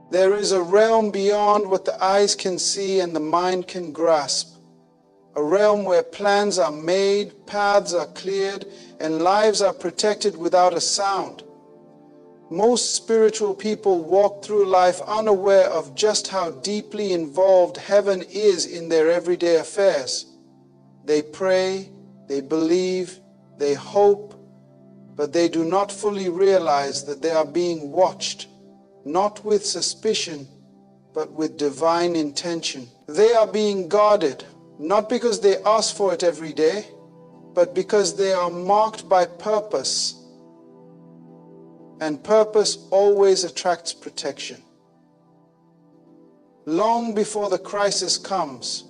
There is a realm beyond what the eyes can see and the mind can grasp. A realm where plans are made, paths are cleared, and lives are protected without a sound. Most spiritual people walk through life unaware of just how deeply involved heaven is in their everyday affairs. They pray, they believe, they hope, but they do not fully realize that they are being watched, not with suspicion, but with divine intention. They are being guarded, not because they ask for it every day, but because they are marked by purpose. And purpose always attracts protection. Long before the crisis comes,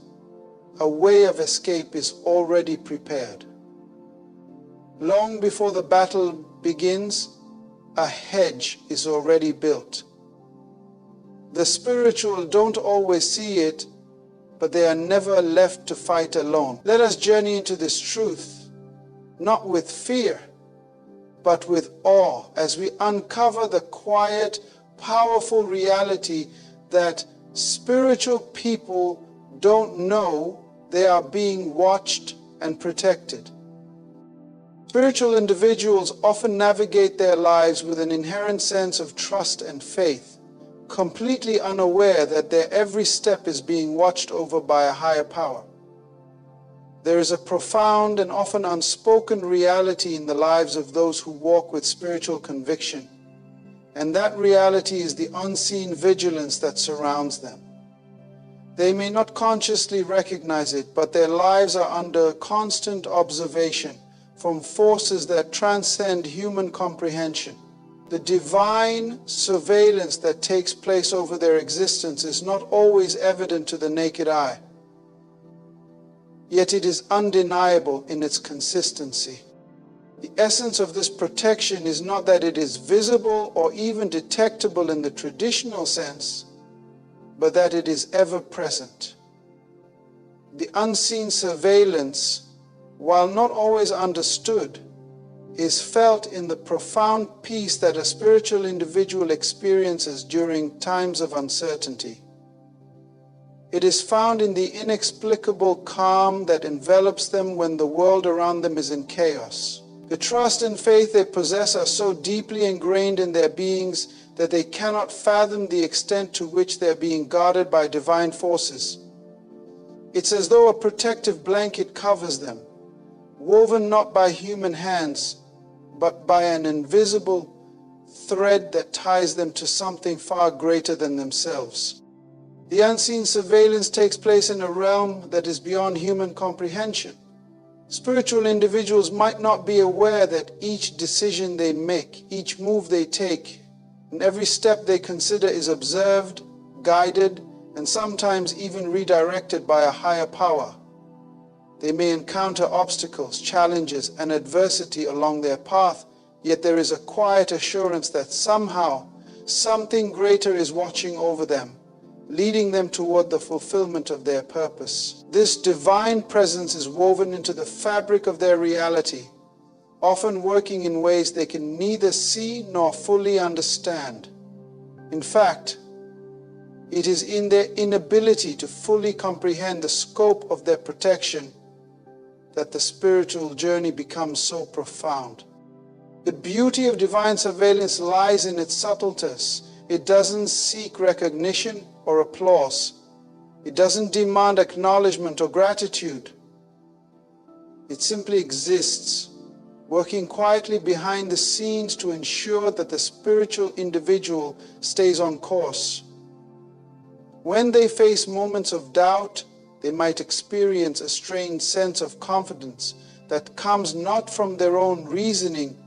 a way of escape is already prepared. Long before the battle begins, a hedge is already built. The spiritual don't always see it, but they are never left to fight alone. Let us journey into this truth, not with fear, but with awe, as we uncover the quiet, powerful reality that spiritual people don't know they are being watched and protected. Spiritual individuals often navigate their lives with an inherent sense of trust and faith, completely unaware that their every step is being watched over by a higher power. There is a profound and often unspoken reality in the lives of those who walk with spiritual conviction, and that reality is the unseen vigilance that surrounds them. They may not consciously recognize it, but their lives are under constant observation from forces that transcend human comprehension. The divine surveillance that takes place over their existence is not always evident to the naked eye, yet it is undeniable in its consistency. The essence of this protection is not that it is visible or even detectable in the traditional sense, but that it is ever present. The unseen surveillance, while not always understood, is felt in the profound peace that a spiritual individual experiences during times of uncertainty. It is found in the inexplicable calm that envelops them when the world around them is in chaos. The trust and faith they possess are so deeply ingrained in their beings that they cannot fathom the extent to which they are being guarded by divine forces. It's as though a protective blanket covers them, woven not by human hands, but by an invisible thread that ties them to something far greater than themselves. The unseen surveillance takes place in a realm that is beyond human comprehension. Spiritual individuals might not be aware that each decision they make, each move they take, and every step they consider is observed, guided, and sometimes even redirected by a higher power. They may encounter obstacles, challenges, and adversity along their path, yet there is a quiet assurance that somehow something greater is watching over them, leading them toward the fulfillment of their purpose. This divine presence is woven into the fabric of their reality, often working in ways they can neither see nor fully understand. In fact, it is in their inability to fully comprehend the scope of their protection that the spiritual journey becomes so profound. The beauty of divine surveillance lies in its subtleties. It doesn't seek recognition or applause. It doesn't demand acknowledgement or gratitude. It simply exists, working quietly behind the scenes to ensure that the spiritual individual stays on course. When they face moments of doubt, they might experience a strange sense of confidence that comes not from their own reasoning,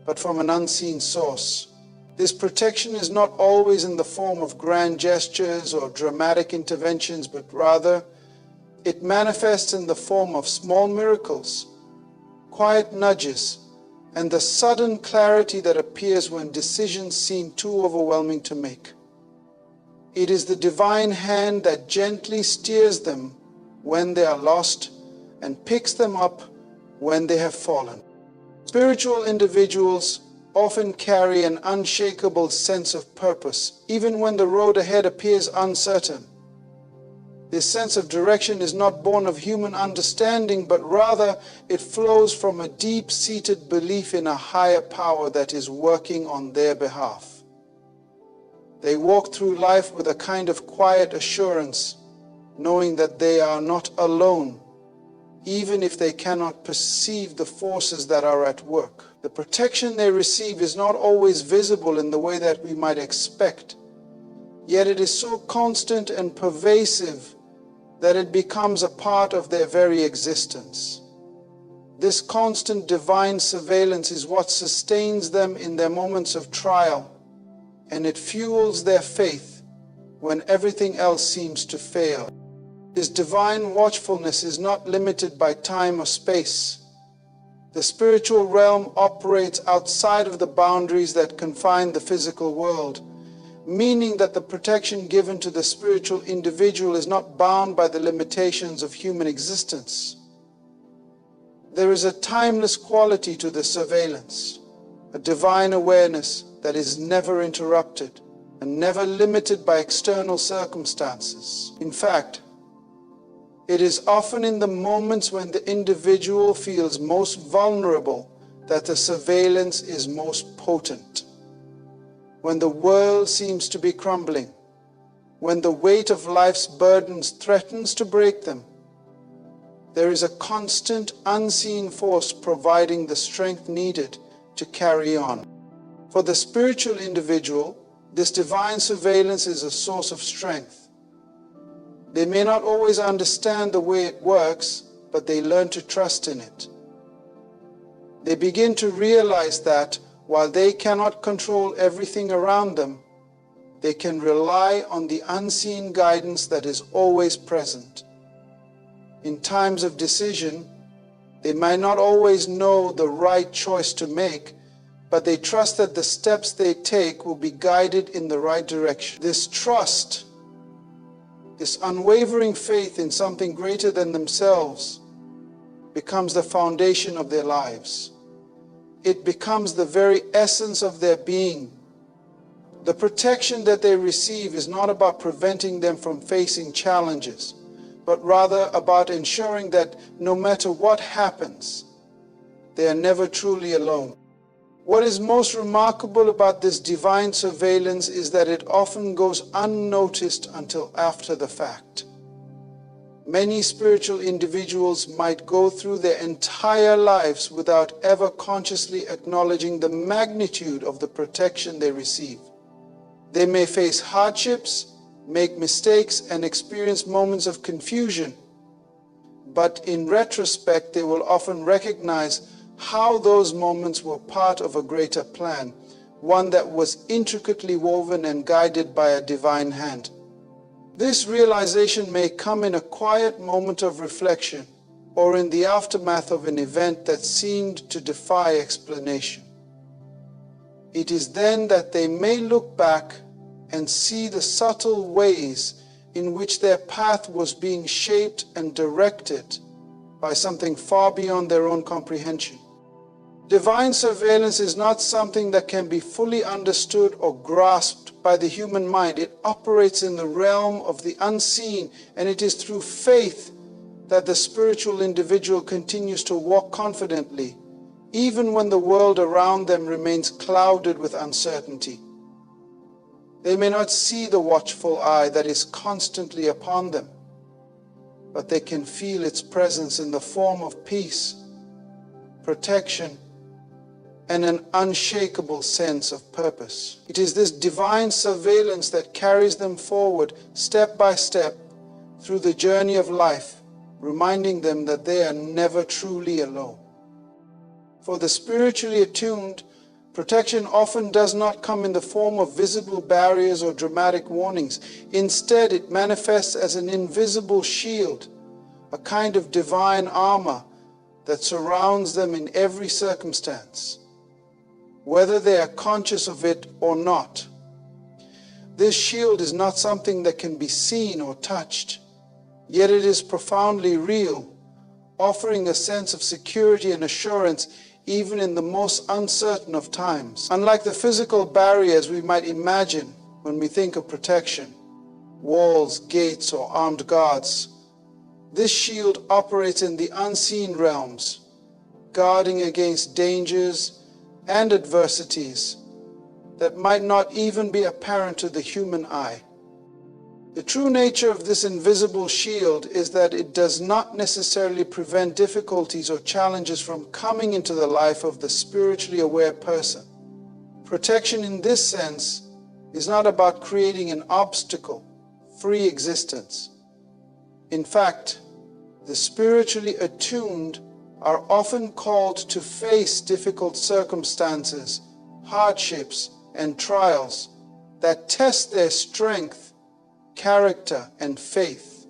but from an unseen source. This protection is not always in the form of grand gestures or dramatic interventions, but rather it manifests in the form of small miracles, quiet nudges, and the sudden clarity that appears when decisions seem too overwhelming to make. It is the divine hand that gently steers them when they are lost and picks them up when they have fallen. Spiritual individuals often carry an unshakable sense of purpose, even when the road ahead appears uncertain. This sense of direction is not born of human understanding, but rather it flows from a deep-seated belief in a higher power that is working on their behalf. They walk through life with a kind of quiet assurance, knowing that they are not alone, even if they cannot perceive the forces that are at work. The protection they receive is not always visible in the way that we might expect, yet it is so constant and pervasive that it becomes a part of their very existence. This constant divine surveillance is what sustains them in their moments of trial, and it fuels their faith when everything else seems to fail. This divine watchfulness is not limited by time or space. The spiritual realm operates outside of the boundaries that confine the physical world, meaning that the protection given to the spiritual individual is not bound by the limitations of human existence. There is a timeless quality to the surveillance, a divine awareness that is never interrupted and never limited by external circumstances. In fact, it is often in the moments when the individual feels most vulnerable that the surveillance is most potent. When the world seems to be crumbling, when the weight of life's burdens threatens to break them, there is a constant, unseen force providing the strength needed to carry on. For the spiritual individual, this divine surveillance is a source of strength. They may not always understand the way it works, but they learn to trust in it. They begin to realize that while they cannot control everything around them, they can rely on the unseen guidance that is always present. In times of decision, they might not always know the right choice to make, but they trust that the steps they take will be guided in the right direction. This trust, this unwavering faith in something greater than themselves, becomes the foundation of their lives. It becomes the very essence of their being. The protection that they receive is not about preventing them from facing challenges, but rather about ensuring that no matter what happens, they are never truly alone. What is most remarkable about this divine surveillance is that it often goes unnoticed until after the fact. Many spiritual individuals might go through their entire lives without ever consciously acknowledging the magnitude of the protection they receive. They may face hardships, make mistakes, and experience moments of confusion, but in retrospect, they will often recognize how those moments were part of a greater plan, one that was intricately woven and guided by a divine hand. This realization may come in a quiet moment of reflection or in the aftermath of an event that seemed to defy explanation. It is then that they may look back and see the subtle ways in which their path was being shaped and directed by something far beyond their own comprehension. Divine surveillance is not something that can be fully understood or grasped by the human mind. It operates in the realm of the unseen, and it is through faith that the spiritual individual continues to walk confidently, even when the world around them remains clouded with uncertainty. They may not see the watchful eye that is constantly upon them, but they can feel its presence in the form of peace, protection, and an unshakable sense of purpose. It is this divine surveillance that carries them forward step by step through the journey of life, reminding them that they are never truly alone. For the spiritually attuned, protection often does not come in the form of visible barriers or dramatic warnings. Instead, it manifests as an invisible shield, a kind of divine armor that surrounds them in every circumstance, whether they are conscious of it or not. This shield is not something that can be seen or touched, yet it is profoundly real, offering a sense of security and assurance even in the most uncertain of times. Unlike the physical barriers we might imagine when we think of protection, walls, gates, or armed guards, this shield operates in the unseen realms, guarding against dangers and adversities that might not even be apparent to the human eye. The true nature of this invisible shield is that it does not necessarily prevent difficulties or challenges from coming into the life of the spiritually aware person. Protection in this sense is not about creating an obstacle-free existence. In fact, the spiritually attuned are often called to face difficult circumstances, hardships, and trials that test their strength, character, and faith.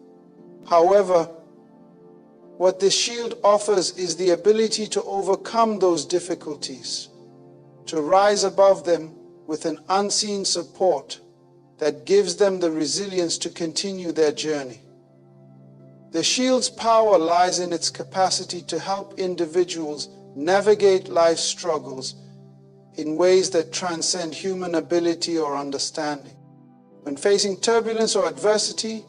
However, what this shield offers is the ability to overcome those difficulties, to rise above them with an unseen support that gives them the resilience to continue their journey. The shield's power lies in its capacity to help individuals navigate life's struggles in ways that transcend human ability or understanding. When facing turbulence or adversity,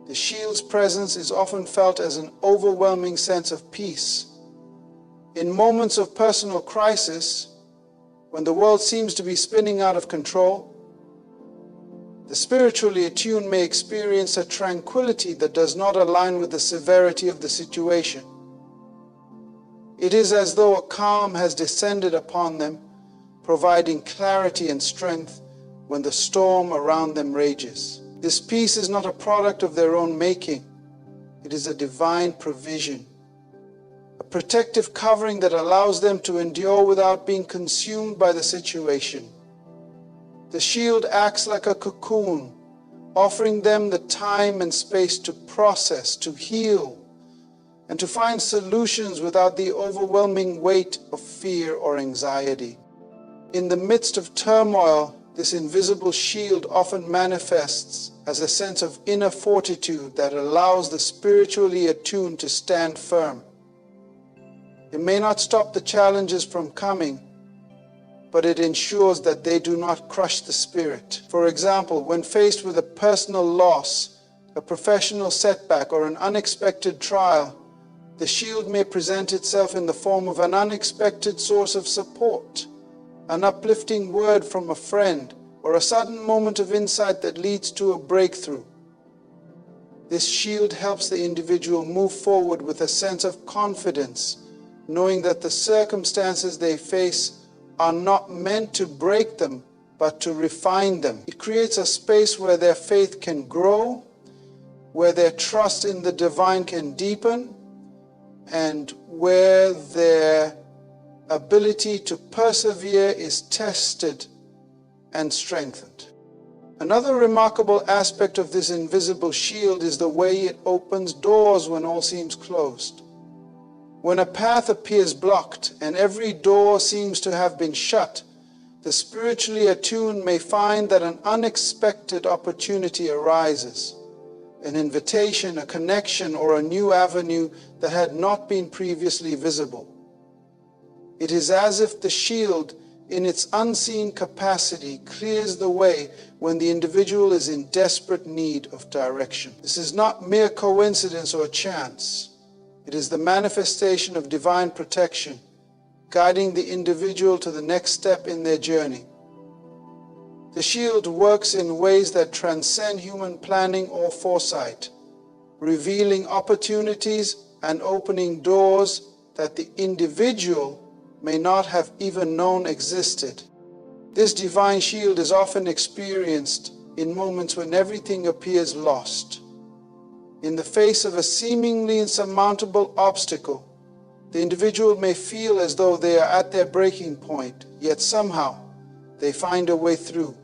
the shield's presence is often felt as an overwhelming sense of peace. In moments of personal crisis, when the world seems to be spinning out of control, the spiritually attuned may experience a tranquility that does not align with the severity of the situation. It is as though a calm has descended upon them, providing clarity and strength when the storm around them rages. This peace is not a product of their own making. It is a divine provision, a protective covering that allows them to endure without being consumed by the situation. The shield acts like a cocoon, offering them the time and space to process, to heal, and to find solutions without the overwhelming weight of fear or anxiety. In the midst of turmoil, this invisible shield often manifests as a sense of inner fortitude that allows the spiritually attuned to stand firm. It may not stop the challenges from coming, but it ensures that they do not crush the spirit. For example, when faced with a personal loss, a professional setback, or an unexpected trial, the shield may present itself in the form of an unexpected source of support, an uplifting word from a friend, or a sudden moment of insight that leads to a breakthrough. This shield helps the individual move forward with a sense of confidence, knowing that the circumstances they face are not meant to break them, but to refine them. It creates a space where their faith can grow, where their trust in the divine can deepen, and where their ability to persevere is tested and strengthened. Another remarkable aspect of this invisible shield is the way it opens doors when all seems closed. When a path appears blocked and every door seems to have been shut, the spiritually attuned may find that an unexpected opportunity arises, an invitation, a connection, or a new avenue that had not been previously visible. It is as if the shield, in its unseen capacity, clears the way when the individual is in desperate need of direction. This is not mere coincidence or chance. It is the manifestation of divine protection, guiding the individual to the next step in their journey. The shield works in ways that transcend human planning or foresight, revealing opportunities and opening doors that the individual may not have even known existed. This divine shield is often experienced in moments when everything appears lost. In the face of a seemingly insurmountable obstacle, the individual may feel as though they are at their breaking point, yet somehow they find a way through.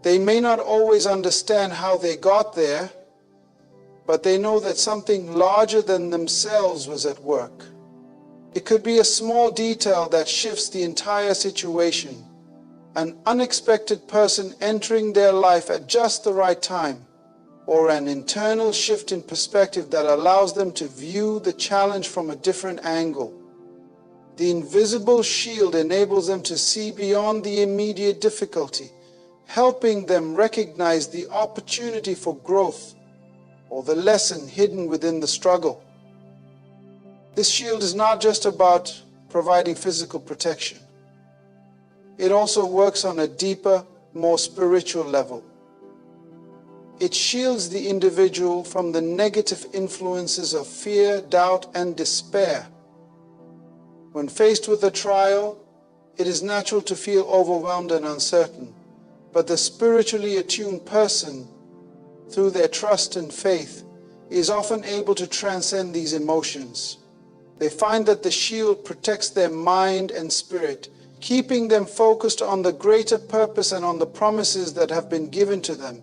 They may not always understand how they got there, but they know that something larger than themselves was at work. It could be a small detail that shifts the entire situation, an unexpected person entering their life at just the right time, or an internal shift in perspective that allows them to view the challenge from a different angle. The invisible shield enables them to see beyond the immediate difficulty, helping them recognize the opportunity for growth or the lesson hidden within the struggle. This shield is not just about providing physical protection. It also works on a deeper, more spiritual level. It shields the individual from the negative influences of fear, doubt, and despair. When faced with a trial, it is natural to feel overwhelmed and uncertain, but the spiritually attuned person, through their trust and faith, is often able to transcend these emotions. They find that the shield protects their mind and spirit, keeping them focused on the greater purpose and on the promises that have been given to them.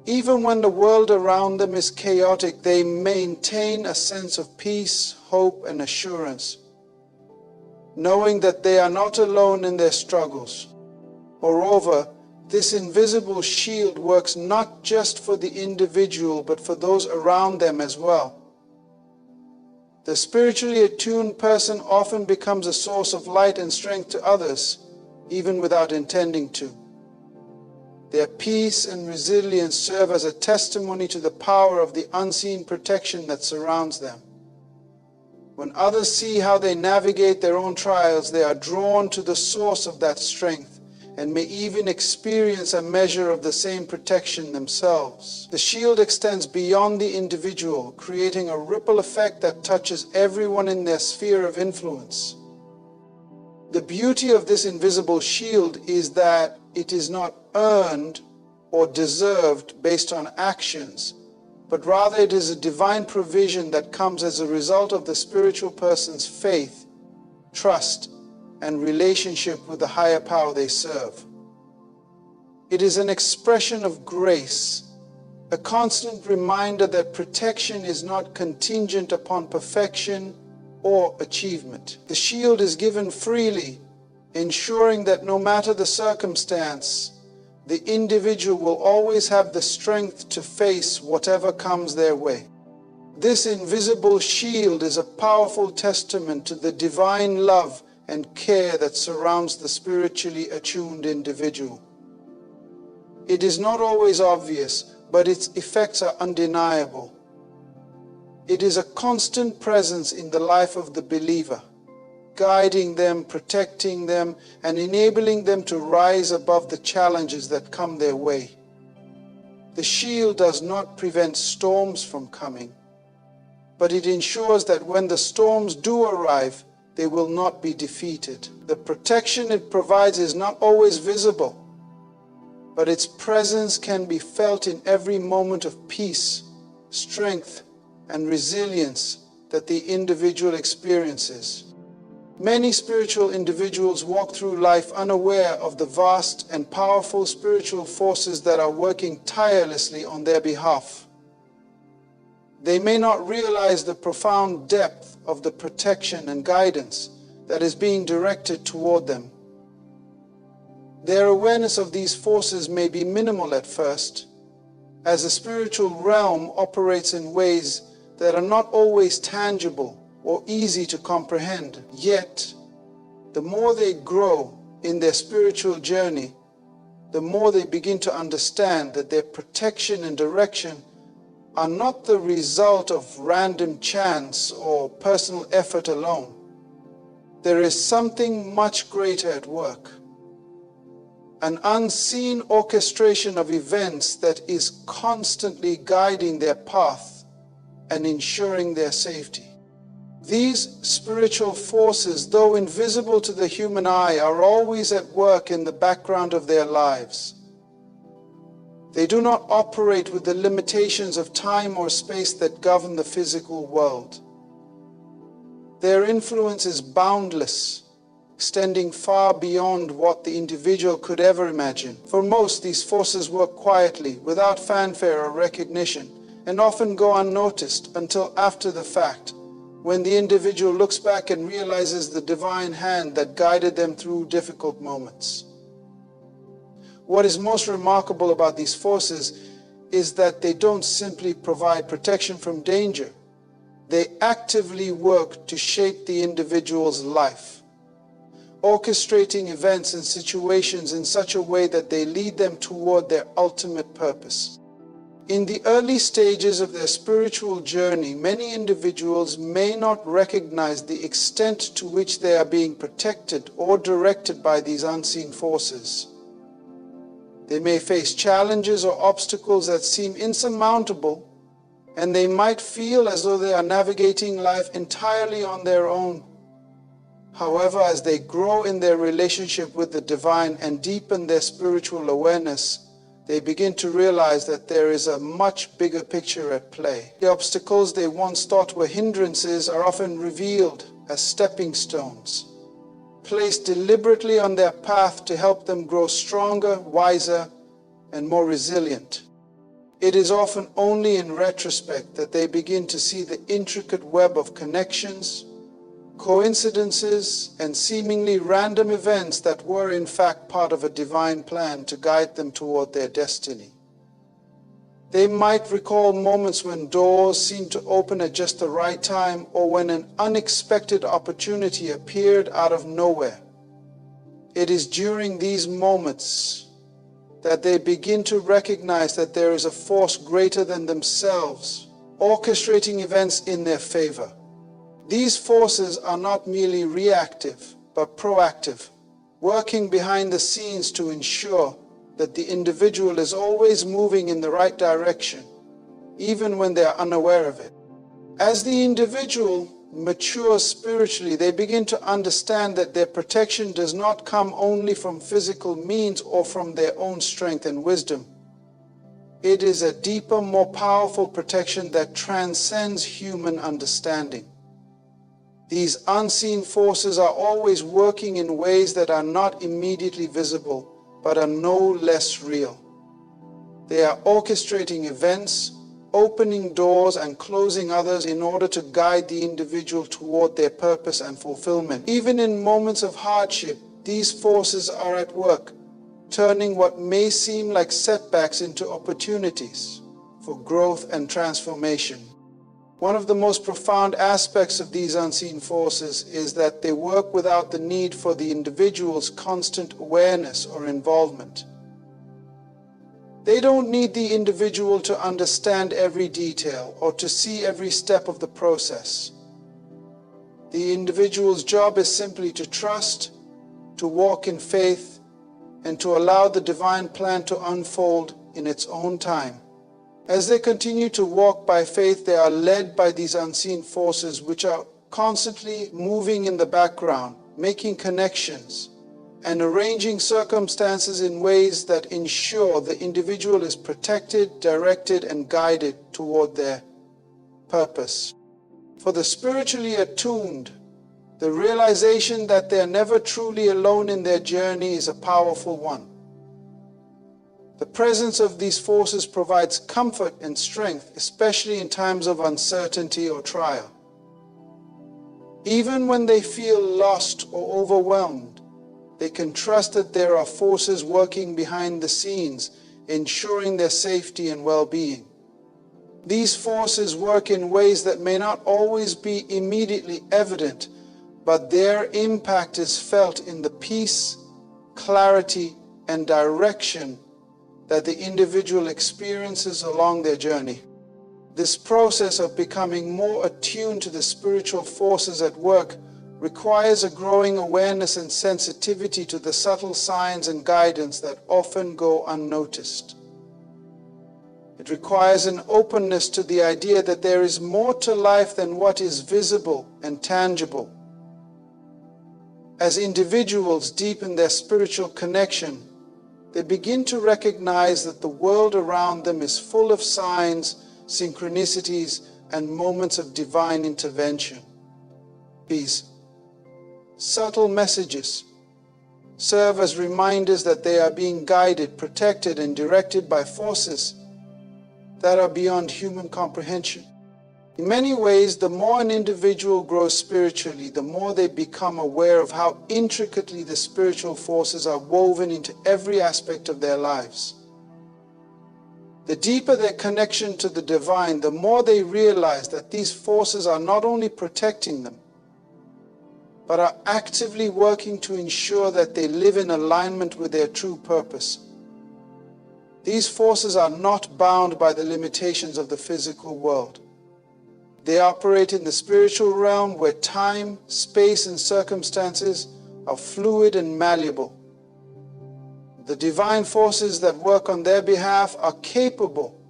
Even when the world around them is chaotic, they maintain a sense of peace, hope, and assurance, knowing that they are not alone in their struggles. Moreover, this invisible shield works not just for the individual, but for those around them as well. The spiritually attuned person often becomes a source of light and strength to others, even without intending to. Their peace and resilience serve as a testimony to the power of the unseen protection that surrounds them. When others see how they navigate their own trials, they are drawn to the source of that strength and may even experience a measure of the same protection themselves. The shield extends beyond the individual, creating a ripple effect that touches everyone in their sphere of influence. The beauty of this invisible shield is that it is not earned or deserved based on actions, but rather it is a divine provision that comes as a result of the spiritual person's faith, trust, and relationship with the higher power they serve. It is an expression of grace, a constant reminder that protection is not contingent upon perfection or achievement. The shield is given freely, ensuring that no matter the circumstance, the individual will always have the strength to face whatever comes their way. This invisible shield is a powerful testament to the divine love and care that surrounds the spiritually attuned individual. It is not always obvious, but its effects are undeniable. It is a constant presence in the life of the believer, guiding them, protecting them, and enabling them to rise above the challenges that come their way. The shield does not prevent storms from coming, but it ensures that when the storms do arrive, they will not be defeated. The protection it provides is not always visible, but its presence can be felt in every moment of peace, strength, and resilience that the individual experiences. Many spiritual individuals walk through life unaware of the vast and powerful spiritual forces that are working tirelessly on their behalf. They may not realize the profound depth of the protection and guidance that is being directed toward them. Their awareness of these forces may be minimal at first, as the spiritual realm operates in ways that are not always tangible or easy to comprehend. Yet, the more they grow in their spiritual journey, the more they begin to understand that their protection and direction are not the result of random chance or personal effort alone. There is something much greater at work, an unseen orchestration of events that is constantly guiding their path and ensuring their safety. These spiritual forces, though invisible to the human eye, are always at work in the background of their lives. They do not operate with the limitations of time or space that govern the physical world. Their influence is boundless, extending far beyond what the individual could ever imagine. For most, these forces work quietly, without fanfare or recognition, and often go unnoticed until after the fact, when the individual looks back and realizes the divine hand that guided them through difficult moments. What is most remarkable about these forces is that they don't simply provide protection from danger. They actively work to shape the individual's life, orchestrating events and situations in such a way that they lead them toward their ultimate purpose. In the early stages of their spiritual journey, many individuals may not recognize the extent to which they are being protected or directed by these unseen forces. They may face challenges or obstacles that seem insurmountable, and they might feel as though they are navigating life entirely on their own. However, as they grow in their relationship with the divine and deepen their spiritual awareness, they begin to realize that there is a much bigger picture at play. The obstacles they once thought were hindrances are often revealed as stepping stones, placed deliberately on their path to help them grow stronger, wiser, and more resilient. It is often only in retrospect that they begin to see the intricate web of connections, coincidences, and seemingly random events that were in fact part of a divine plan to guide them toward their destiny. They might recall moments when doors seemed to open at just the right time, or when an unexpected opportunity appeared out of nowhere. It is during these moments that they begin to recognize that there is a force greater than themselves, orchestrating events in their favor. These forces are not merely reactive, but proactive, working behind the scenes to ensure that the individual is always moving in the right direction, even when they are unaware of it. As the individual matures spiritually, they begin to understand that their protection does not come only from physical means or from their own strength and wisdom. It is a deeper, more powerful protection that transcends human understanding. These unseen forces are always working in ways that are not immediately visible, but are no less real. They are orchestrating events, opening doors and closing others in order to guide the individual toward their purpose and fulfillment. Even in moments of hardship, these forces are at work, turning what may seem like setbacks into opportunities for growth and transformation. One of the most profound aspects of these unseen forces is that they work without the need for the individual's constant awareness or involvement. They don't need the individual to understand every detail or to see every step of the process. The individual's job is simply to trust, to walk in faith, and to allow the divine plan to unfold in its own time. As they continue to walk by faith, they are led by these unseen forces which are constantly moving in the background, making connections, and arranging circumstances in ways that ensure the individual is protected, directed, and guided toward their purpose. For the spiritually attuned, the realization that they are never truly alone in their journey is a powerful one. The presence of these forces provides comfort and strength, especially in times of uncertainty or trial. Even when they feel lost or overwhelmed, they can trust that there are forces working behind the scenes, ensuring their safety and well-being. These forces work in ways that may not always be immediately evident, but their impact is felt in the peace, clarity, and direction that the individual experiences along their journey. This process of becoming more attuned to the spiritual forces at work requires a growing awareness and sensitivity to the subtle signs and guidance that often go unnoticed. It requires an openness to the idea that there is more to life than what is visible and tangible. As individuals deepen their spiritual connection, they begin to recognize that the world around them is full of signs, synchronicities, and moments of divine intervention. These subtle messages serve as reminders that they are being guided, protected, and directed by forces that are beyond human comprehension. In many ways, the more an individual grows spiritually, the more they become aware of how intricately the spiritual forces are woven into every aspect of their lives. The deeper their connection to the divine, the more they realize that these forces are not only protecting them, but are actively working to ensure that they live in alignment with their true purpose. These forces are not bound by the limitations of the physical world. They operate in the spiritual realm where time, space, and circumstances are fluid and malleable. The divine forces that work on their behalf are capable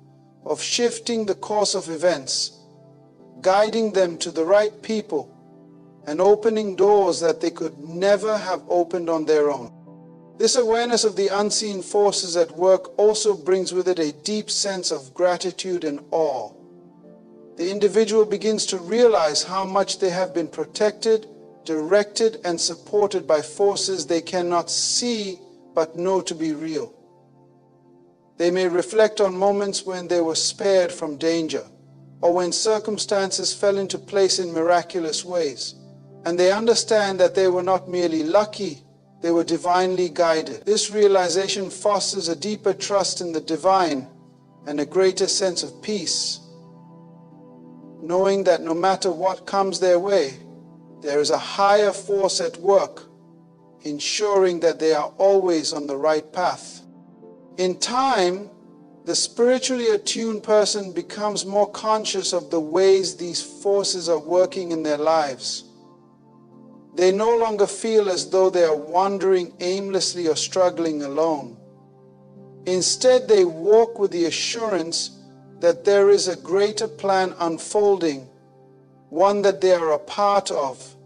of shifting the course of events, guiding them to the right people, and opening doors that they could never have opened on their own. This awareness of the unseen forces at work also brings with it a deep sense of gratitude and awe. The individual begins to realize how much they have been protected, directed, and supported by forces they cannot see but know to be real. They may reflect on moments when they were spared from danger, or when circumstances fell into place in miraculous ways, and they understand that they were not merely lucky, they were divinely guided. This realization fosters a deeper trust in the divine and a greater sense of peace, knowing that no matter what comes their way, there is a higher force at work, ensuring that they are always on the right path. In time, the spiritually attuned person becomes more conscious of the ways these forces are working in their lives. They no longer feel as though they are wandering aimlessly or struggling alone. Instead, they walk with the assurance that there is a greater plan unfolding, one that they are a part of,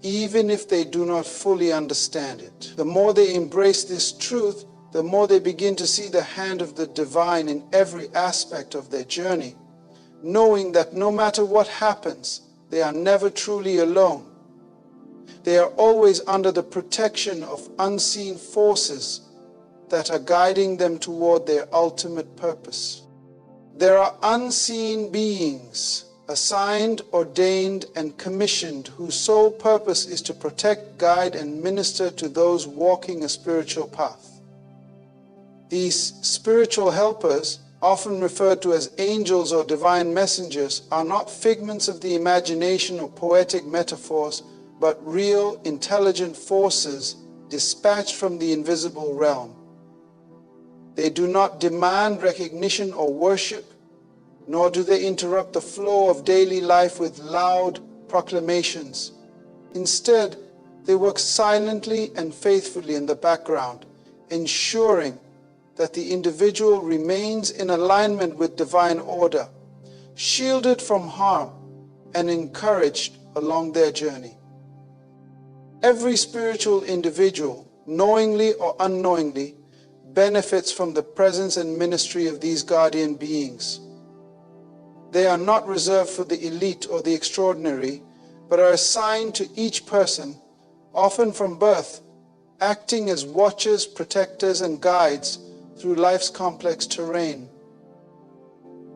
even if they do not fully understand it. The more they embrace this truth, the more they begin to see the hand of the divine in every aspect of their journey, knowing that no matter what happens, they are never truly alone. They are always under the protection of unseen forces that are guiding them toward their ultimate purpose. There are unseen beings, assigned, ordained, and commissioned, whose sole purpose is to protect, guide, and minister to those walking a spiritual path. These spiritual helpers, often referred to as angels or divine messengers, are not figments of the imagination or poetic metaphors, but real, intelligent forces dispatched from the invisible realm. They do not demand recognition or worship, nor do they interrupt the flow of daily life with loud proclamations. Instead, they work silently and faithfully in the background, ensuring that the individual remains in alignment with divine order, shielded from harm, and encouraged along their journey. Every spiritual individual, knowingly or unknowingly, benefits from the presence and ministry of these guardian beings. They are not reserved for the elite or the extraordinary, but are assigned to each person, often from birth, acting as watchers, protectors, and guides through life's complex terrain.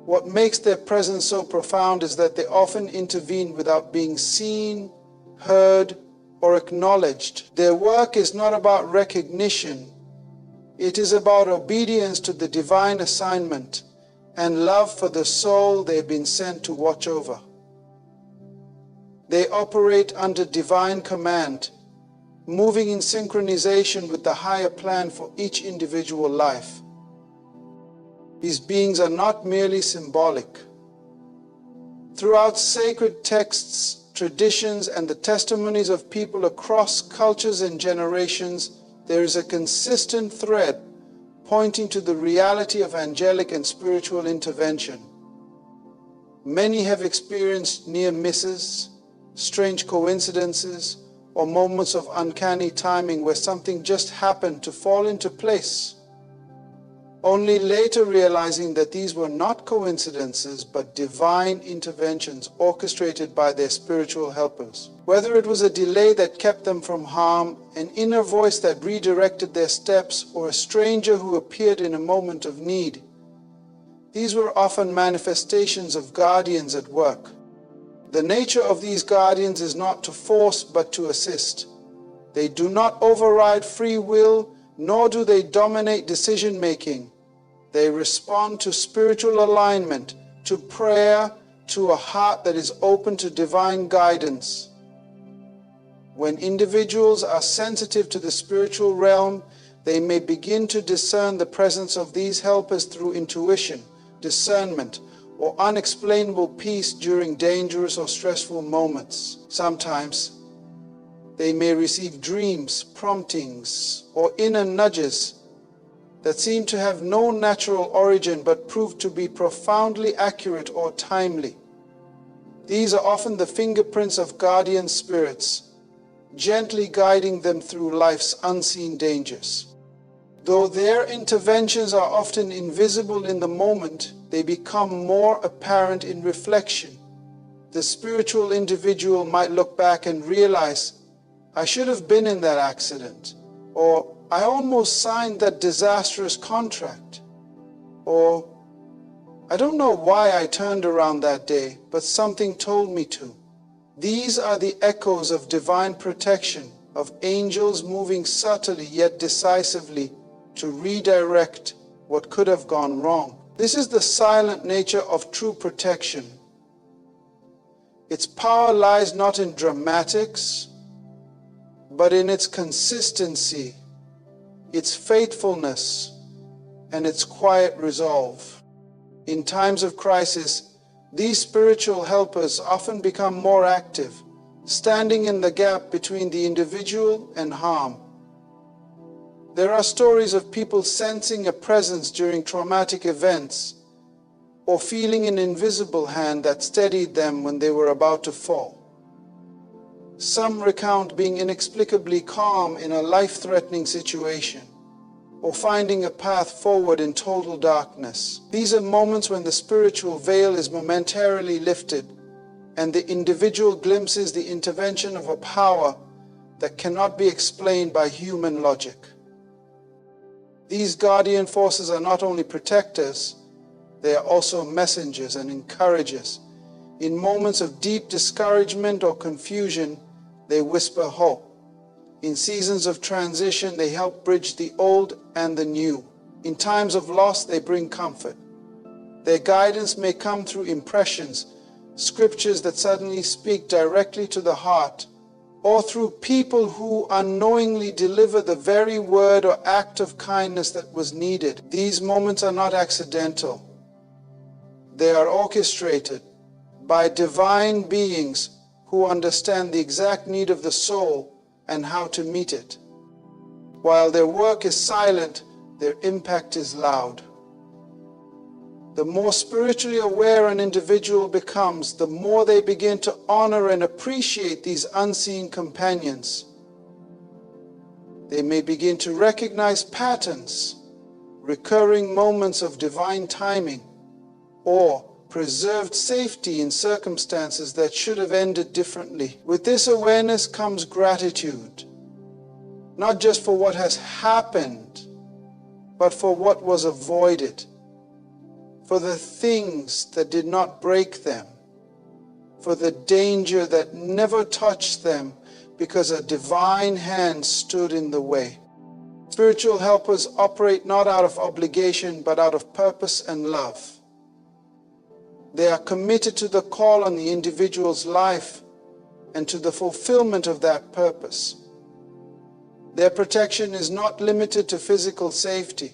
What makes their presence so profound is that they often intervene without being seen, heard, or acknowledged. Their work is not about recognition. It is about obedience to the divine assignment and love for the soul they've been sent to watch over. They operate under divine command, moving in synchronization with the higher plan for each individual life. These beings are not merely symbolic. Throughout sacred texts, traditions, and the testimonies of people across cultures and generations, there is a consistent thread pointing to the reality of angelic and spiritual intervention. Many have experienced near misses, strange coincidences, or moments of uncanny timing where something just happened to fall into place, only later realizing that these were not coincidences but divine interventions orchestrated by their spiritual helpers. Whether it was a delay that kept them from harm, an inner voice that redirected their steps, or a stranger who appeared in a moment of need, these were often manifestations of guardians at work. The nature of these guardians is not to force but to assist. They do not override free will, nor do they dominate decision-making. They respond to spiritual alignment, to prayer, to a heart that is open to divine guidance. When individuals are sensitive to the spiritual realm, they may begin to discern the presence of these helpers through intuition, discernment, or unexplainable peace during dangerous or stressful moments. Sometimes, they may receive dreams, promptings, or inner nudges that seem to have no natural origin but prove to be profoundly accurate or timely. These are often the fingerprints of guardian spirits, gently guiding them through life's unseen dangers. Though their interventions are often invisible in the moment, they become more apparent in reflection. The spiritual individual might look back and realize, I should have been in that accident, or I almost signed that disastrous contract, or I don't know why I turned around that day, but something told me to. These are the echoes of divine protection, of angels moving subtly yet decisively to redirect what could have gone wrong. This is the silent nature of true protection. Its power lies not in dramatics, but in its consistency, its faithfulness, and its quiet resolve. In times of crisis, these spiritual helpers often become more active, standing in the gap between the individual and harm. There are stories of people sensing a presence during traumatic events, or feeling an invisible hand that steadied them when they were about to fall. Some recount being inexplicably calm in a life-threatening situation, or finding a path forward in total darkness. These are moments when the spiritual veil is momentarily lifted, and the individual glimpses the intervention of a power that cannot be explained by human logic. These guardian forces are not only protectors, they are also messengers and encouragers. In moments of deep discouragement or confusion, they whisper hope. In seasons of transition, they help bridge the old and the new. In times of loss, they bring comfort. Their guidance may come through impressions, scriptures that suddenly speak directly to the heart, or through people who unknowingly deliver the very word or act of kindness that was needed. These moments are not accidental. They are orchestrated by divine beings who understand the exact need of the soul and how to meet it. While their work is silent, their impact is loud. The more spiritually aware an individual becomes, the more they begin to honor and appreciate these unseen companions. They may begin to recognize patterns, recurring moments of divine timing, or preserved safety in circumstances that should have ended differently. With this awareness comes gratitude, not just for what has happened, but for what was avoided, for the things that did not break them, for the danger that never touched them because a divine hand stood in the way. Spiritual helpers operate not out of obligation, but out of purpose and love. They are committed to the call on the individual's life and to the fulfillment of that purpose. Their protection is not limited to physical safety.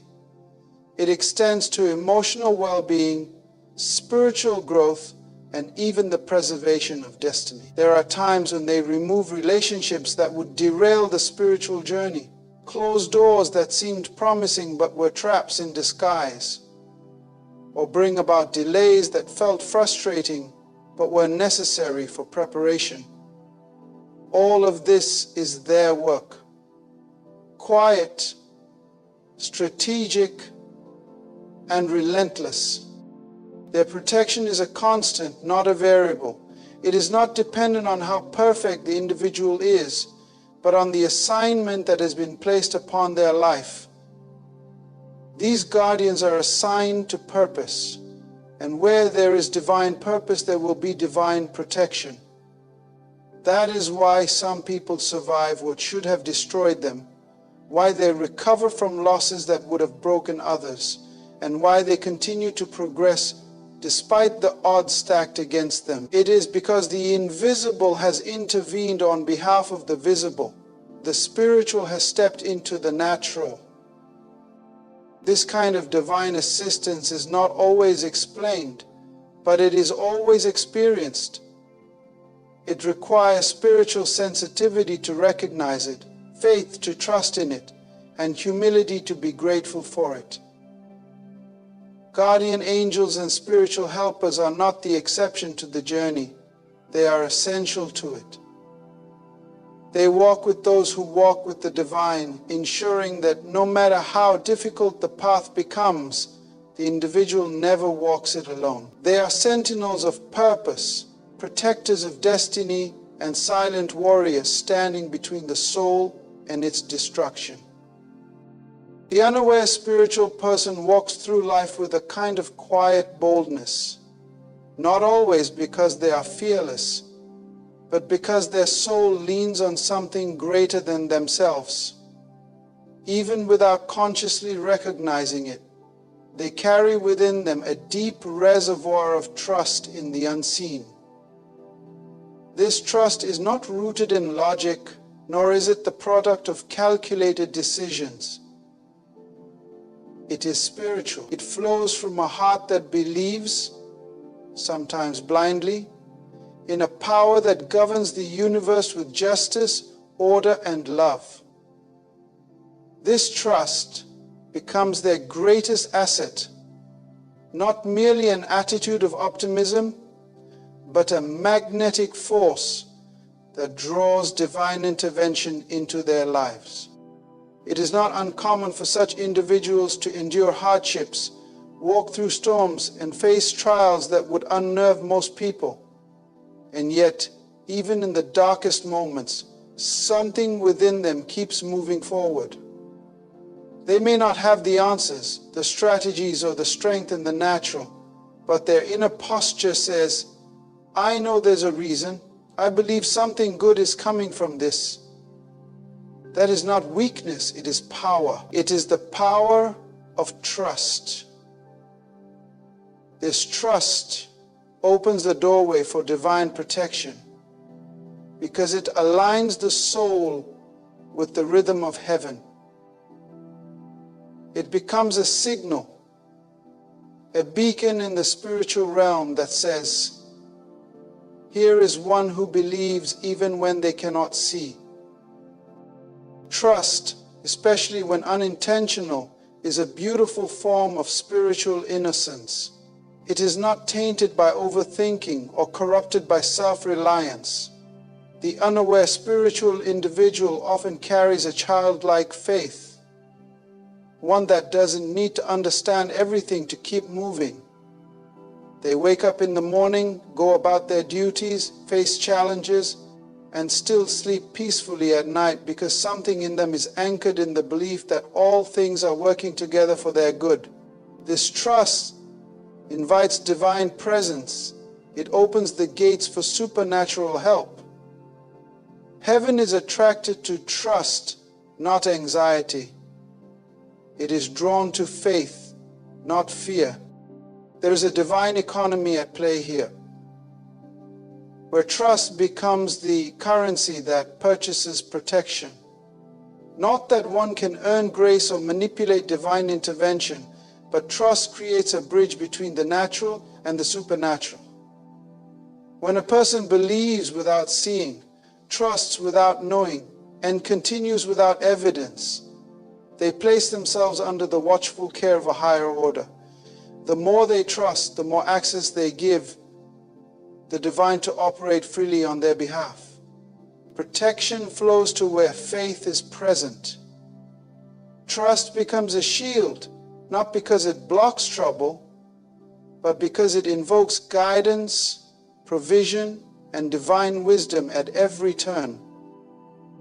It extends to emotional well-being, spiritual growth, and even the preservation of destiny. There are times when they remove relationships that would derail the spiritual journey, close doors that seemed promising but were traps in disguise, or bring about delays that felt frustrating but were necessary for preparation. All of this is their work. Quiet, strategic, and relentless. Their protection is a constant, not a variable. It is not dependent on how perfect the individual is, but on the assignment that has been placed upon their life. These guardians are assigned to purpose, and where there is divine purpose, there will be divine protection. That is why some people survive what should have destroyed them, why they recover from losses that would have broken others, and why they continue to progress despite the odds stacked against them. It is because the invisible has intervened on behalf of the visible. The spiritual has stepped into the natural. This kind of divine assistance is not always explained, but it is always experienced. It requires spiritual sensitivity to recognize it, faith to trust in it, and humility to be grateful for it. Guardian angels and spiritual helpers are not the exception to the journey. They are essential to it. They walk with those who walk with the divine, ensuring that no matter how difficult the path becomes, the individual never walks it alone. They are sentinels of purpose, protectors of destiny, and silent warriors standing between the soul and its destruction. The unaware spiritual person walks through life with a kind of quiet boldness, not always because they are fearless, but because their soul leans on something greater than themselves. Even without consciously recognizing it, they carry within them a deep reservoir of trust in the unseen. This trust is not rooted in logic, nor is it the product of calculated decisions. It is spiritual. It flows from a heart that believes, sometimes blindly, in a power that governs the universe with justice, order, and love. This trust becomes their greatest asset, not merely an attitude of optimism, but a magnetic force that draws divine intervention into their lives. It is not uncommon for such individuals to endure hardships, walk through storms, and face trials that would unnerve most people. And yet, even in the darkest moments, something within them keeps moving forward. They may not have the answers, the strategies, or the strength in the natural, but their inner posture says, I know there's a reason. I believe something good is coming from this. That is not weakness, it is power. It is the power of trust. This trust opens the doorway for divine protection because it aligns the soul with the rhythm of heaven. It becomes a signal, a beacon in the spiritual realm that says, here is one who believes even when they cannot see. Trust, especially when unintentional, is a beautiful form of spiritual innocence. It is not tainted by overthinking or corrupted by self-reliance. The unaware spiritual individual often carries a childlike faith, one that doesn't need to understand everything to keep moving. They wake up in the morning, go about their duties, face challenges, and still sleep peacefully at night because something in them is anchored in the belief that all things are working together for their good. This trust invites divine presence. It opens the gates for supernatural help. Heaven is attracted to trust, not anxiety. It is drawn to faith, not fear. There is a divine economy at play here, where trust becomes the currency that purchases protection. Not that one can earn grace or manipulate divine intervention, but trust creates a bridge between the natural and the supernatural. When a person believes without seeing, trusts without knowing, and continues without evidence, they place themselves under the watchful care of a higher order. The more they trust, the more access they give the divine to operate freely on their behalf. Protection flows to where faith is present. Trust becomes a shield, not because it blocks trouble, but because it invokes guidance, provision, and divine wisdom at every turn.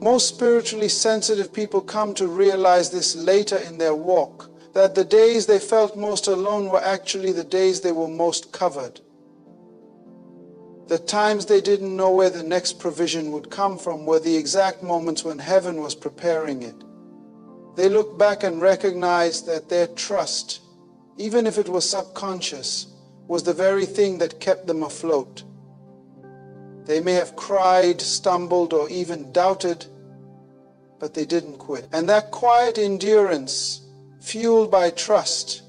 Most spiritually sensitive people come to realize this later in their walk, that the days they felt most alone were actually the days they were most covered. The times they didn't know where the next provision would come from were the exact moments when heaven was preparing it. They look back and recognize that their trust, even if it was subconscious, was the very thing that kept them afloat. They may have cried, stumbled, or even doubted, but they didn't quit. And that quiet endurance, fueled by trust,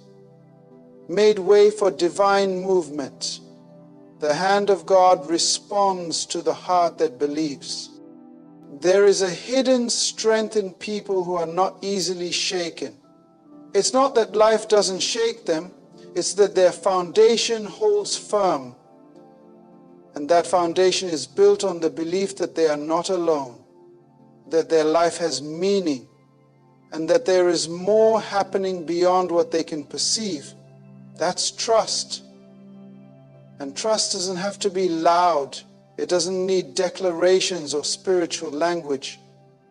made way for divine movement. The hand of God responds to the heart that believes. There is a hidden strength in people who are not easily shaken. It's not that life doesn't shake them, it's that their foundation holds firm. And that foundation is built on the belief that they are not alone, that their life has meaning, and that there is more happening beyond what they can perceive. That's trust. And trust doesn't have to be loud. It doesn't need declarations or spiritual language.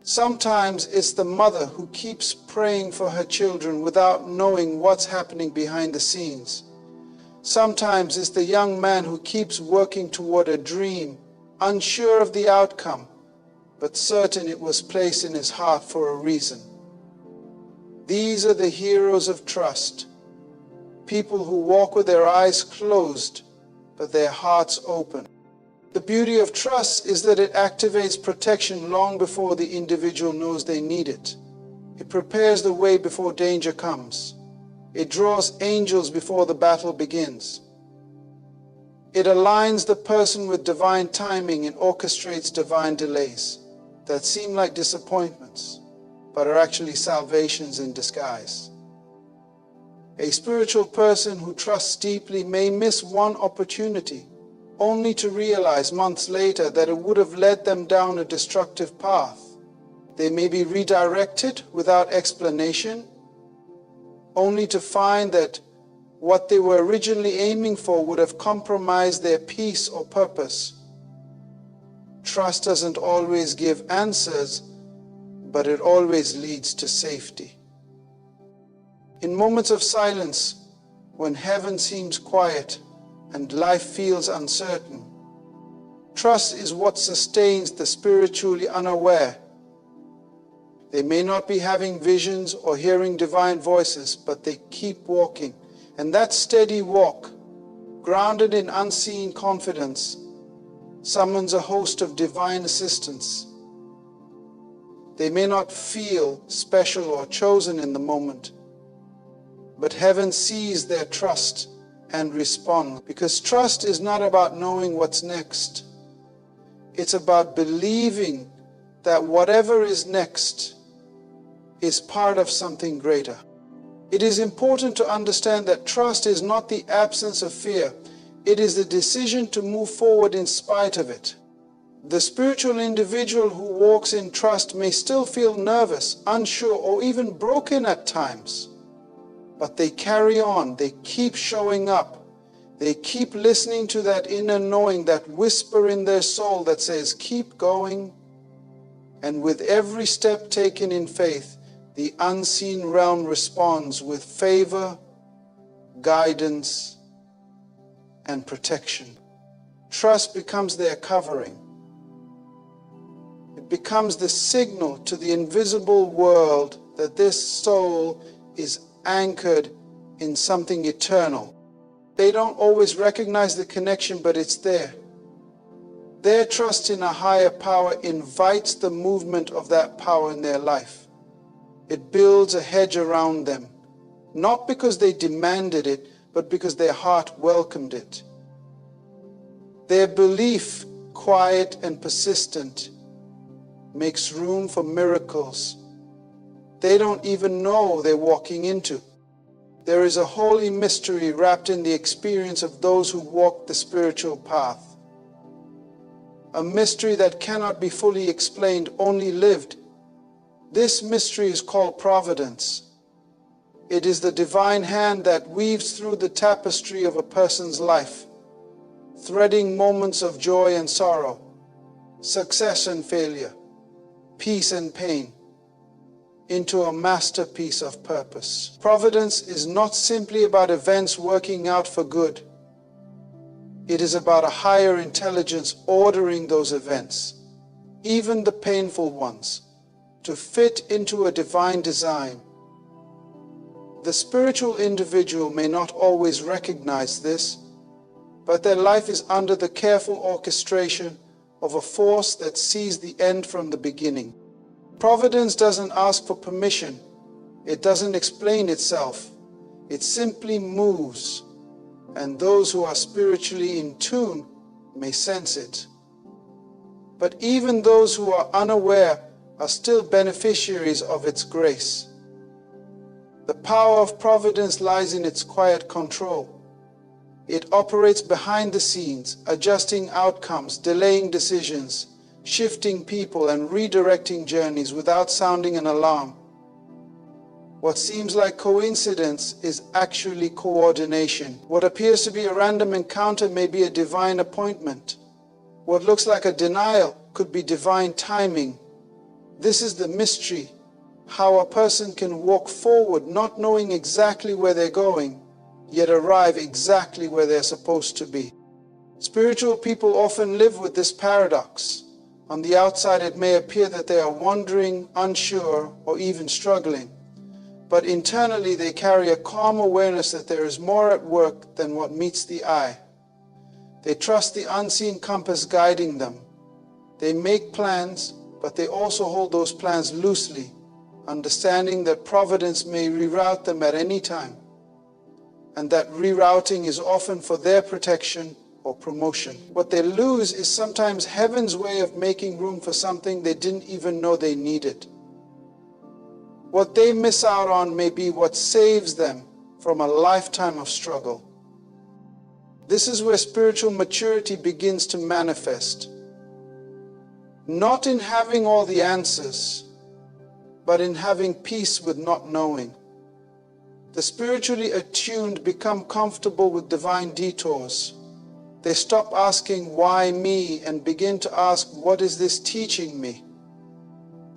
Sometimes it's the mother who keeps praying for her children without knowing what's happening behind the scenes. Sometimes it's the young man who keeps working toward a dream, unsure of the outcome, but certain it was placed in his heart for a reason. These are the heroes of trust, people who walk with their eyes closed, but their hearts open. The beauty of trust is that it activates protection long before the individual knows they need it. It prepares the way before danger comes. It draws angels before the battle begins. It aligns the person with divine timing and orchestrates divine delays that seem like disappointments, but are actually salvations in disguise. A spiritual person who trusts deeply may miss one opportunity, only to realize months later that it would have led them down a destructive path. They may be redirected without explanation, only to find that what they were originally aiming for would have compromised their peace or purpose. Trust doesn't always give answers, but it always leads to safety. In moments of silence, when heaven seems quiet and life feels uncertain, trust is what sustains the spiritually unaware. They may not be having visions or hearing divine voices, but they keep walking. And that steady walk, grounded in unseen confidence, summons a host of divine assistance. They may not feel special or chosen in the moment, but heaven sees their trust and responds. Because trust is not about knowing what's next. It's about believing that whatever is next is part of something greater. It is important to understand that trust is not the absence of fear. It is the decision to move forward in spite of it. The spiritual individual who walks in trust may still feel nervous, unsure, or even broken at times. But they carry on, they keep showing up. They keep listening to that inner knowing, that whisper in their soul that says, keep going. And with every step taken in faith, the unseen realm responds with favor, guidance, and protection. Trust becomes their covering. It becomes the signal to the invisible world that this soul is anchored in something eternal. They don't always recognize the connection, but it's there. Their trust in a higher power invites the movement of that power in their life. It builds a hedge around them, not because they demanded it, but because their heart welcomed it. Their belief, quiet and persistent, makes room for miracles they don't even know they're walking into. There is a holy mystery wrapped in the experience of those who walk the spiritual path. A mystery that cannot be fully explained, only lived. This mystery is called providence. It is the divine hand that weaves through the tapestry of a person's life, threading moments of joy and sorrow, success and failure, peace and pain, into a masterpiece of purpose. Providence is not simply about events working out for good. It is about a higher intelligence ordering those events, even the painful ones, to fit into a divine design. The spiritual individual may not always recognize this, but their life is under the careful orchestration of a force that sees the end from the beginning. Providence doesn't ask for permission. It doesn't explain itself. It simply moves, and those who are spiritually in tune may sense it. But even those who are unaware are still beneficiaries of its grace. The power of providence lies in its quiet control. It operates behind the scenes, adjusting outcomes, delaying decisions, shifting people, and redirecting journeys without sounding an alarm. What seems like coincidence is actually coordination. What appears to be a random encounter may be a divine appointment. What looks like a denial could be divine timing. This is the mystery, how a person can walk forward not knowing exactly where they're going, yet arrive exactly where they're supposed to be. Spiritual people often live with this paradox. On the outside, it may appear that they are wandering, unsure, or even struggling. But internally, they carry a calm awareness that there is more at work than what meets the eye. They trust the unseen compass guiding them. They make plans, but they also hold those plans loosely, understanding that providence may reroute them at any time, and that rerouting is often for their protection or promotion. What they lose is sometimes heaven's way of making room for something they didn't even know they needed. What they miss out on may be what saves them from a lifetime of struggle. This is where spiritual maturity begins to manifest. Not in having all the answers, but in having peace with not knowing. The spiritually attuned become comfortable with divine detours. They stop asking, "Why me?" and begin to ask, "What is this teaching me?"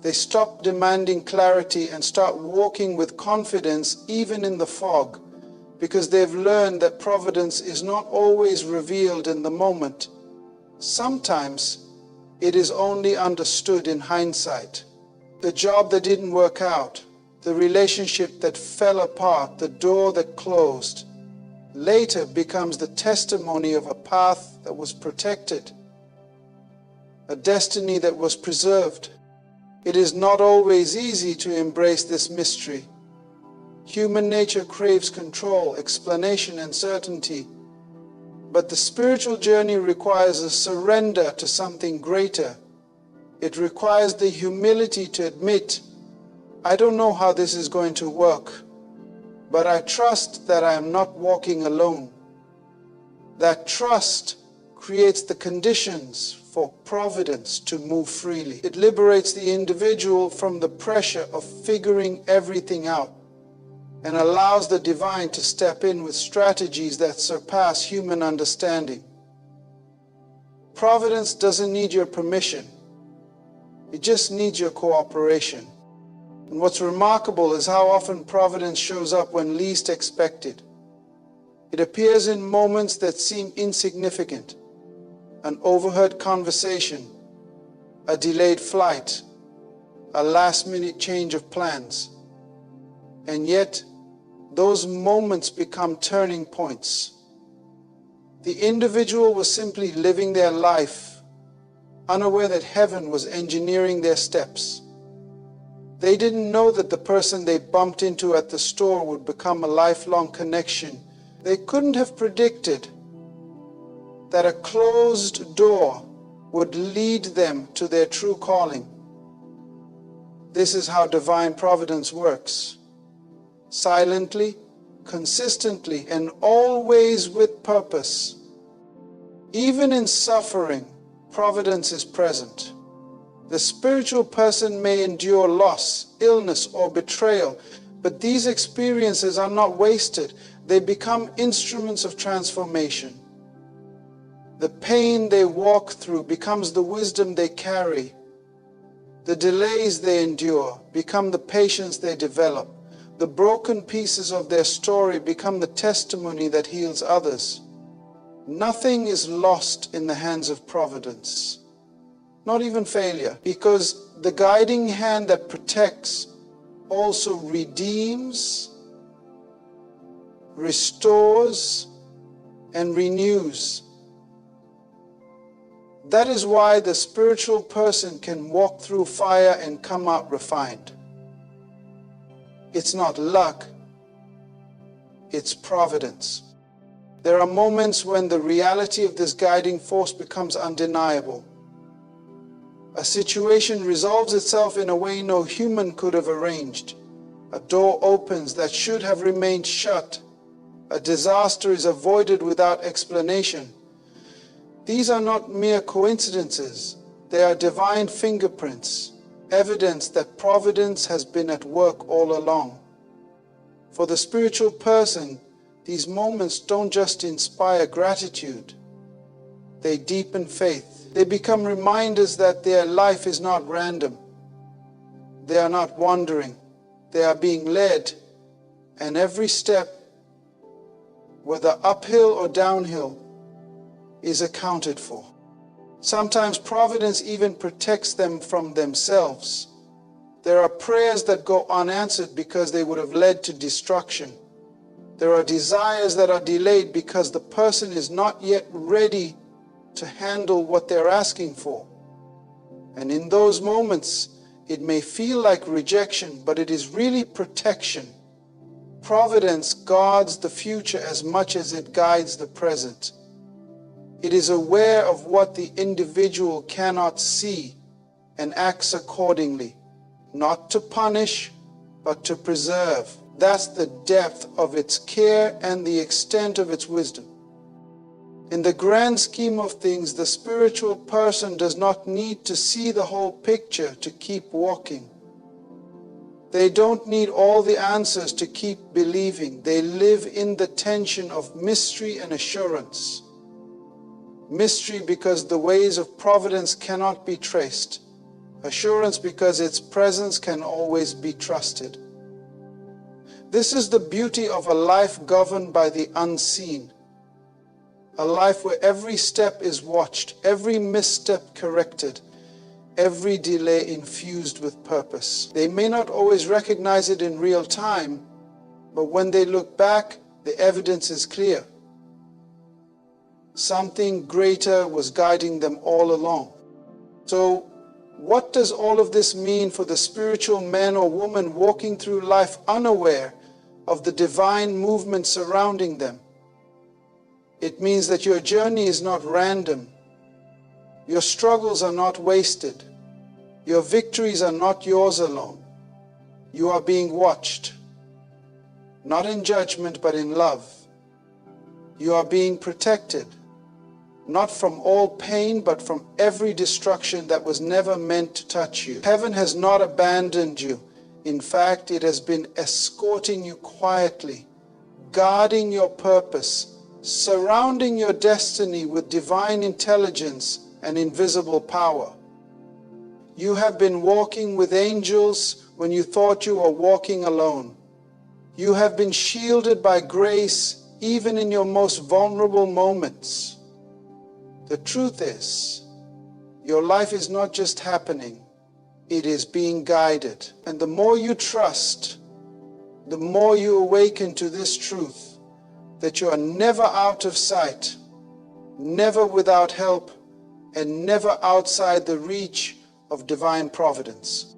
They stop demanding clarity and start walking with confidence even in the fog, because they've learned that providence is not always revealed in the moment. Sometimes it is only understood in hindsight. The job that didn't work out, the relationship that fell apart, the door that closed, later becomes the testimony of a path that was protected, a destiny that was preserved. It is not always easy to embrace this mystery. Human nature craves control, explanation, and certainty. But the spiritual journey requires a surrender to something greater. It requires the humility to admit, "I don't know how this is going to work, but I trust that I am not walking alone." That trust creates the conditions for providence to move freely. It liberates the individual from the pressure of figuring everything out and allows the divine to step in with strategies that surpass human understanding. Providence doesn't need your permission. It just needs your cooperation. And what's remarkable is how often providence shows up when least expected. It appears in moments that seem insignificant. An overheard conversation, a delayed flight, a last-minute change of plans. And yet, those moments become turning points. The individual was simply living their life, unaware that heaven was engineering their steps. They didn't know that the person they bumped into at the store would become a lifelong connection. They couldn't have predicted that a closed door would lead them to their true calling. This is how divine providence works. Silently, consistently, and always with purpose. Even in suffering, providence is present. The spiritual person may endure loss, illness, or betrayal, but these experiences are not wasted. They become instruments of transformation. The pain they walk through becomes the wisdom they carry. The delays they endure become the patience they develop. The broken pieces of their story become the testimony that heals others. Nothing is lost in the hands of providence, not even failure, because the guiding hand that protects also redeems restores, and renews. That is why the spiritual person can walk through fire and come out refined. It's not luck, it's providence. There are moments when the reality of this guiding force becomes undeniable. A situation resolves itself in a way no human could have arranged. A door opens that should have remained shut. A disaster is avoided without explanation. These are not mere coincidences. They are divine fingerprints, evidence that providence has been at work all along. For the spiritual person, these moments don't just inspire gratitude. They deepen faith. They become reminders that their life is not random. They are not wandering. They are being led, and every step, whether uphill or downhill, is accounted for. Sometimes providence even protects them from themselves. There are prayers that go unanswered because they would have led to destruction. There are desires that are delayed because the person is not yet ready to handle what they're asking for. And in those moments, it may feel like rejection, but it is really protection. Providence guards the future as much as it guides the present. It is aware of what the individual cannot see and acts accordingly, not to punish, but to preserve. That's the depth of its care and the extent of its wisdom. In the grand scheme of things, the spiritual person does not need to see the whole picture to keep walking. They don't need all the answers to keep believing. They live in the tension of mystery and assurance. Mystery because the ways of providence cannot be traced. Assurance because its presence can always be trusted. This is the beauty of a life governed by the unseen. A life where every step is watched, every misstep corrected, every delay infused with purpose. They may not always recognize it in real time, but when they look back, the evidence is clear. Something greater was guiding them all along. So, what does all of this mean for the spiritual man or woman walking through life unaware of the divine movement surrounding them? It means that your journey is not random. Your struggles are not wasted. Your victories are not yours alone. You are being watched, not in judgment, but in love. You are being protected, not from all pain, but from every destruction that was never meant to touch you. Heaven has not abandoned you. In fact, it has been escorting you quietly, guarding your purpose, surrounding your destiny with divine intelligence and invisible power. You have been walking with angels when you thought you were walking alone. You have been shielded by grace even in your most vulnerable moments. The truth is, your life is not just happening, it is being guided. And the more you trust, the more you awaken to this truth, that you are never out of sight, never without help, and never outside the reach of divine providence.